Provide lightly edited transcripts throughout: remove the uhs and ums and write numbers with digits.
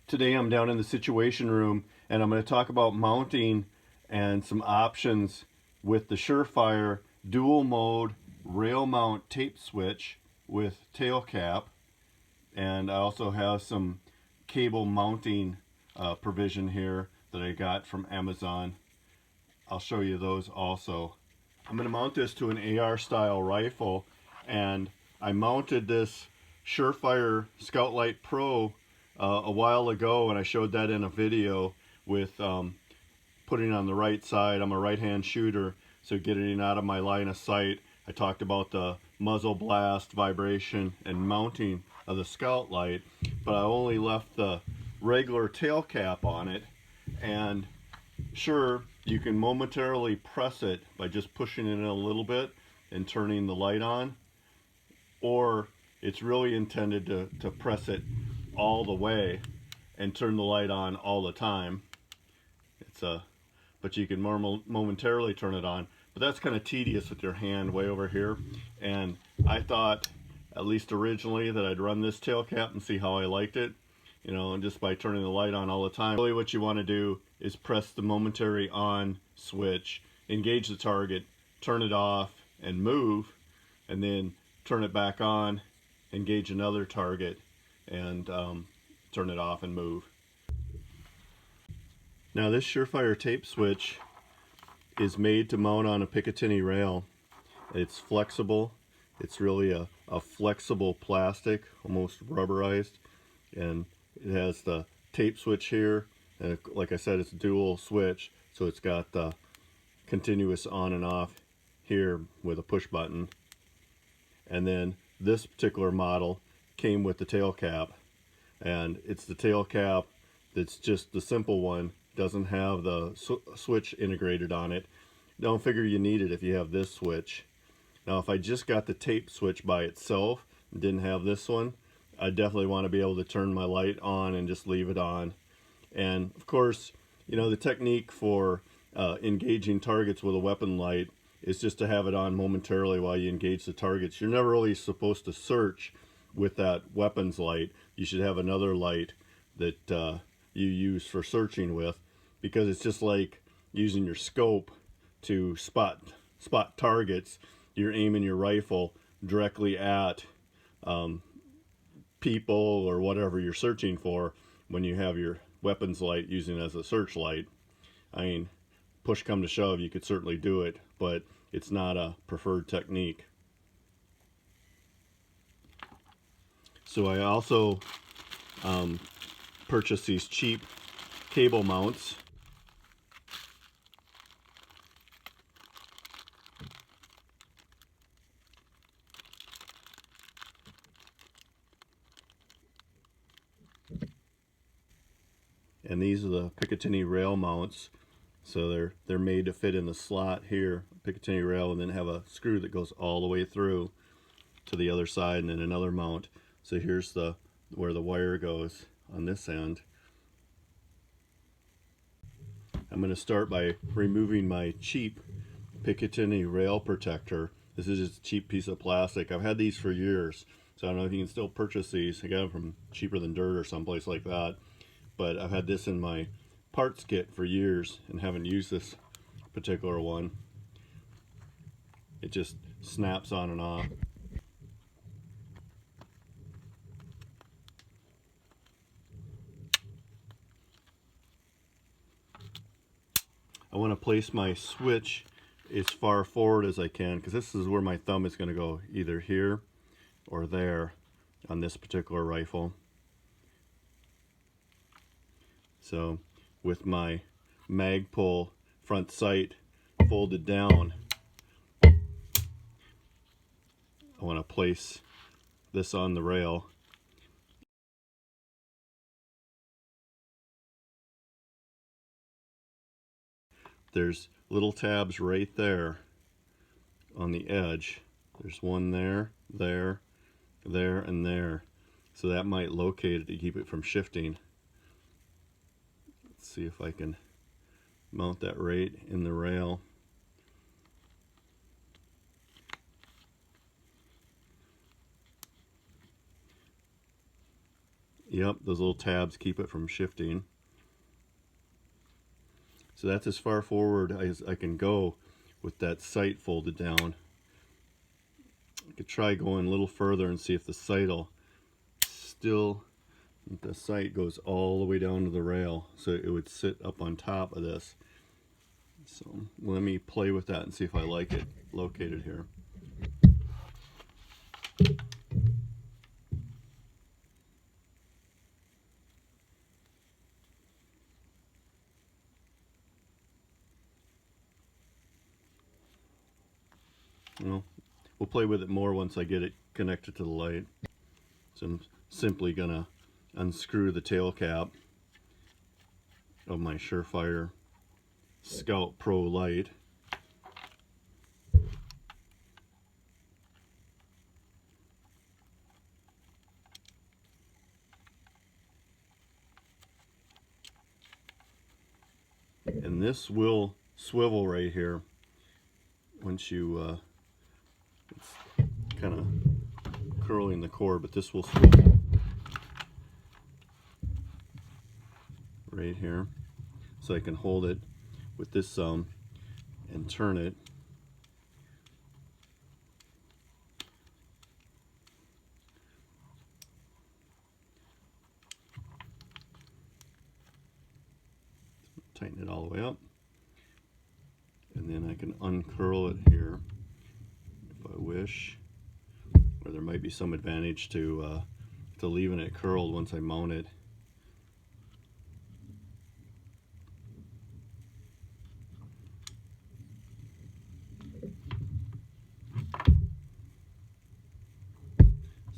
Today I'm down in the Situation Room and I'm going to talk about mounting and some options with the Surefire dual mode rail mount tape switch with Tailcap, and I also have some cable mounting provision here that I got from Amazon. I'll show you those also. I'm going to mount this to an AR style rifle, and I mounted this Surefire Scout-Lite Pro a while ago, and I showed that in a video with putting on the right side. I'm a right-hand shooter, so getting out of my line of sight. I talked about the muzzle blast, vibration, and mounting of the Scout-Lite, but I only left the regular tail cap on it. And sure, you can momentarily press it by just pushing it in a little bit and turning the light on, or it's really intended to press it all the way and turn the light on all the time. But you can momentarily turn it on, but that's kind of tedious with your hand way over here. And I thought, at least originally, that I'd run this tail cap and see how I liked it, and just by turning the light on all the time. Really what you want to do is press the momentary on switch, engage the target, turn it off and move, and then turn it back on, engage another target, and turn it off and move. Now this Surefire tape switch is made to mount on a Picatinny rail. It's flexible. It's really a flexible plastic, almost rubberized, and it has the tape switch here, and like I said, it's a dual switch, so it's got the continuous on and off here with a push button. And then this particular model came with the tail cap, and it's the tail cap that's just the simple one, doesn't have the switch integrated on it. Don't figure you need it if you have this switch. Now if I just got the tape switch by itself and didn't have this one, I definitely want to be able to turn my light on and just leave it on. And of course, the technique for engaging targets with a weapon light is just to have it on momentarily while you engage the targets. You're never really supposed to search with that weapons light. You should have another light that you use for searching with, because it's just like using your scope to spot targets. You're aiming your rifle directly at people or whatever you're searching for when you have your weapons light using it as a searchlight. I mean, push come to shove, you could certainly do it, but it's not a preferred technique. So I also purchased these cheap cable mounts. And these are the Picatinny rail mounts. So they're made to fit in the slot here, Picatinny rail, and then have a screw that goes all the way through to the other side, and then another mount. So here's where the wire goes on this end. I'm going to start by removing my cheap Picatinny rail protector. This is just a cheap piece of plastic. I've had these for years, so I don't know if you can still purchase these. I got them from Cheaper Than Dirt or someplace like that. But I've had this in my parts kit for years and haven't used this particular one. It just snaps on and off. I want to place my switch as far forward as I can, because this is where my thumb is going to go, either here or there on this particular rifle. So with my mag pull front sight folded down, I want to place this on the rail. There's little tabs right there on the edge. There's one there, there, there, and there. So that might locate it to keep it from shifting. Let's see if I can mount that right in the rail. Yep, those little tabs keep it from shifting. So that's as far forward as I can go with that sight folded down. I could try going a little further and see if the sight will still, the sight goes all the way down to the rail, so it would sit up on top of this. So let me play with that and see if I like it located here. Well, we'll play with it more once I get it connected to the light. So I'm simply gonna unscrew the tail cap of my Surefire Scout Pro light. And this will swivel right here once you it's kind of curling the cord, but this will swivel right here, so I can hold it with this thumb and turn it. Tighten it all the way up, and then I can uncurl it here if I wish, or there might be some advantage to leaving it curled once I mount it.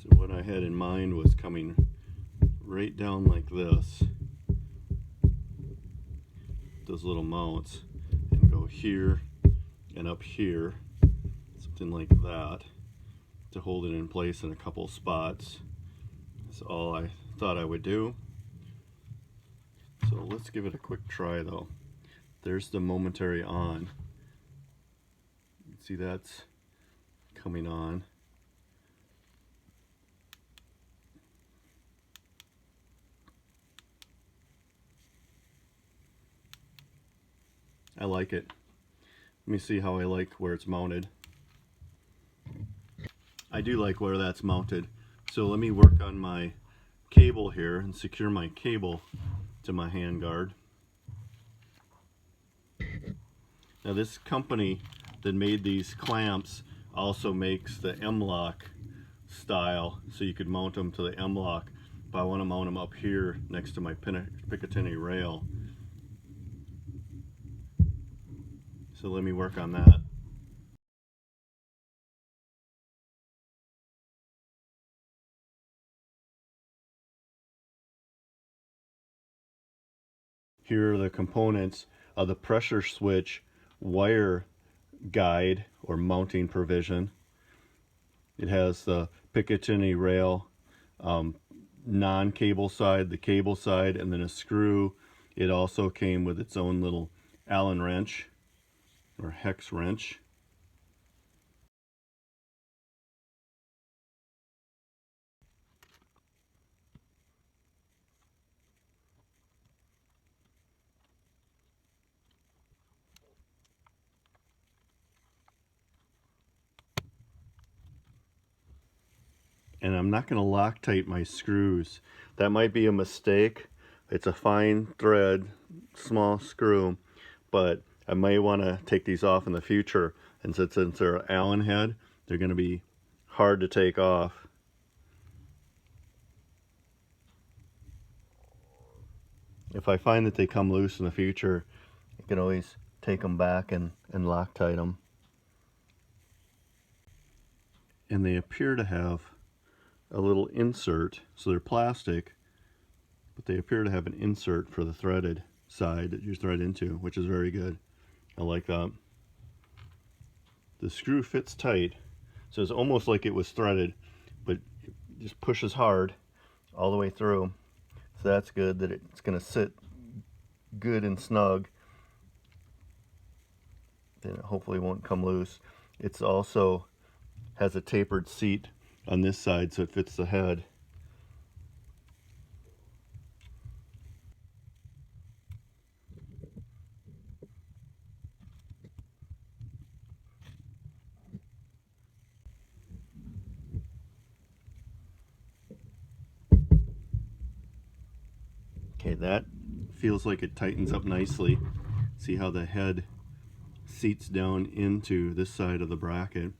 So what I had in mind was coming right down like this, those little mounts, and go here and up here, something like that, to hold it in place in a couple spots. That's all I thought I would do. So let's give it a quick try though. There's the momentary on. See, that's coming on. I like it. Let me see how I like where it's mounted. I do like where that's mounted. So let me work on my cable here and secure my cable to my handguard. Now this company that made these clamps also makes the M-lock style, so you could mount them to the M-lock, but I want to mount them up here next to my Picatinny rail. So let me work on that. Here are the components of the pressure switch wire guide or mounting provision. It has the Picatinny rail non-cable side, the cable side, and then a screw. It also came with its own little Allen wrench or hex wrench. And I'm not going to Loctite my screws. That might be a mistake. It's a fine thread, small screw, but I may want to take these off in the future. And since they're Allen head, they're going to be hard to take off. If I find that they come loose in the future, I can always take them back and Loctite them. And they appear to have a little insert, so they're plastic, but they appear to have an insert for the threaded side that you thread into, which is very good. I like that. The screw fits tight, so it's almost like it was threaded, but it just pushes hard all the way through. So that's good, that it's going to sit good and snug. Then it hopefully won't come loose. It's also has a tapered seat on this side, so it fits the head. Okay, that feels like it tightens up nicely. See how the head seats down into this side of the bracket.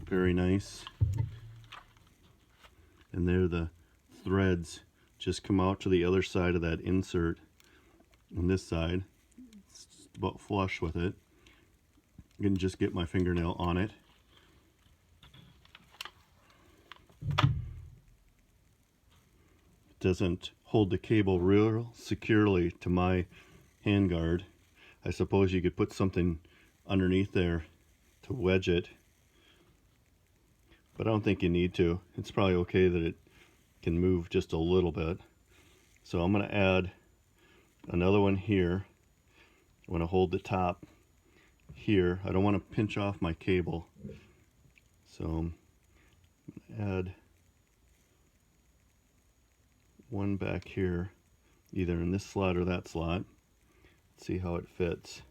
Very nice. And there the threads just come out to the other side of that insert. On this side, it's about flush with it. I can just get my fingernail on it. It doesn't hold the cable real securely to my handguard. I suppose you could put something underneath there to wedge it, but I don't think you need to. It's probably okay that it can move just a little bit. So I'm going to add another one here. I want to hold the top here. I don't want to pinch off my cable. So I'm going to add one back here, either in this slot or that slot. Let's see how it fits.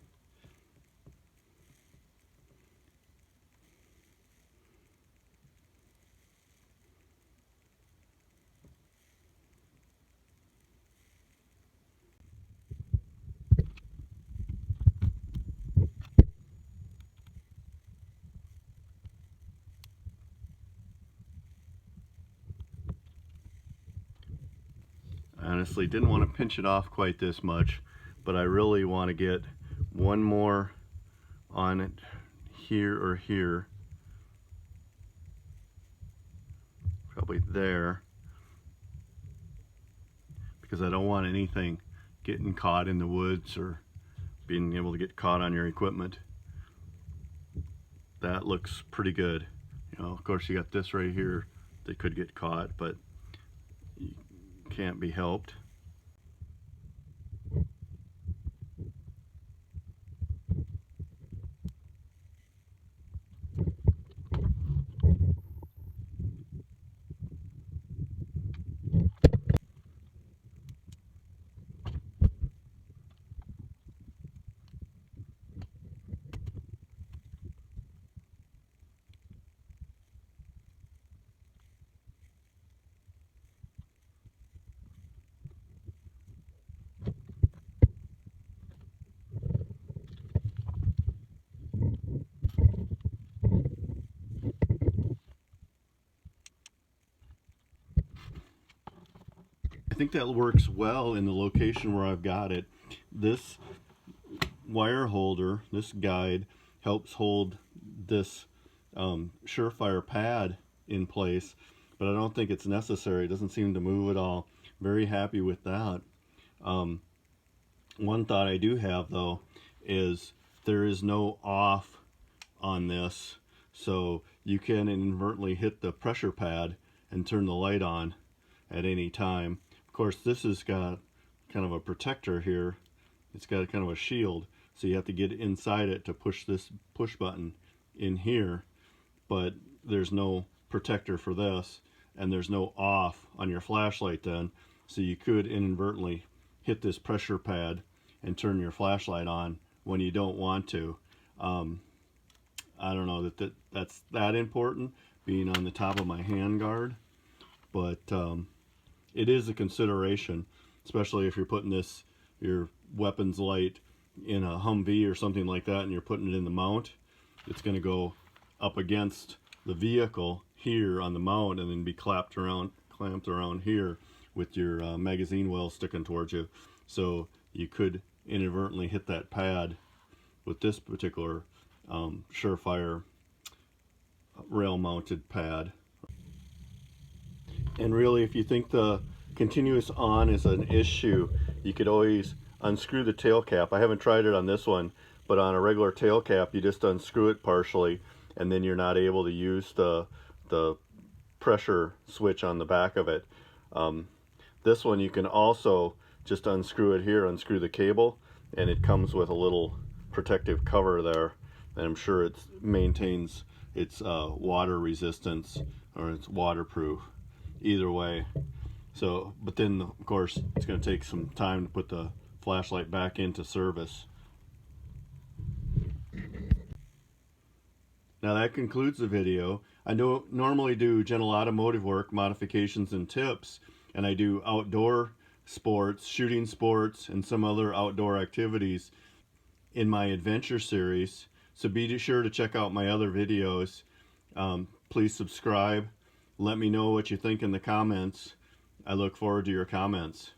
I honestly didn't want to pinch it off quite this much, but I really want to get one more on it here or here, probably there, because I don't want anything getting caught in the woods or being able to get caught on your equipment. That looks pretty good. You know, of course you got this right here that could get caught, but you can't be helped. I think that works well in the location where I've got it. This wire holder, this guide, helps hold this Surefire pad in place, but I don't think it's necessary. It doesn't seem to move at all. Very happy with that. One thought I do have though is there is no off on this, so you can inadvertently hit the pressure pad and turn the light on at any time. Of course, this has got kind of a protector here. It's got kind of a shield, so you have to get inside it to push this push button in here, but there's no protector for this, and there's no off on your flashlight then, so you could inadvertently hit this pressure pad and turn your flashlight on when you don't want to. I don't know that's that important, being on the top of my handguard, but it is a consideration, especially if you're putting your weapons light in a Humvee or something like that and you're putting it in the mount. It's going to go up against the vehicle here on the mount and then be clamped around here with your magazine well sticking towards you. So you could inadvertently hit that pad with this particular Surefire rail mounted pad. And really, if you think the continuous on is an issue, you could always unscrew the tail cap. I haven't tried it on this one, but on a regular tail cap you just unscrew it partially, and then you're not able to use the pressure switch on the back of it. This one you can also just unscrew it here, unscrew the cable, and it comes with a little protective cover there, and I'm sure it maintains its water resistance, or it's waterproof either way. So, but then of course it's going to take some time to put the flashlight back into service. Now that concludes the video. I normally do general automotive work, modifications and tips, and I do outdoor sports, shooting sports, and some other outdoor activities in my adventure series. So be sure to check out my other videos. Please subscribe. Let me know what you think in the comments. I look forward to your comments.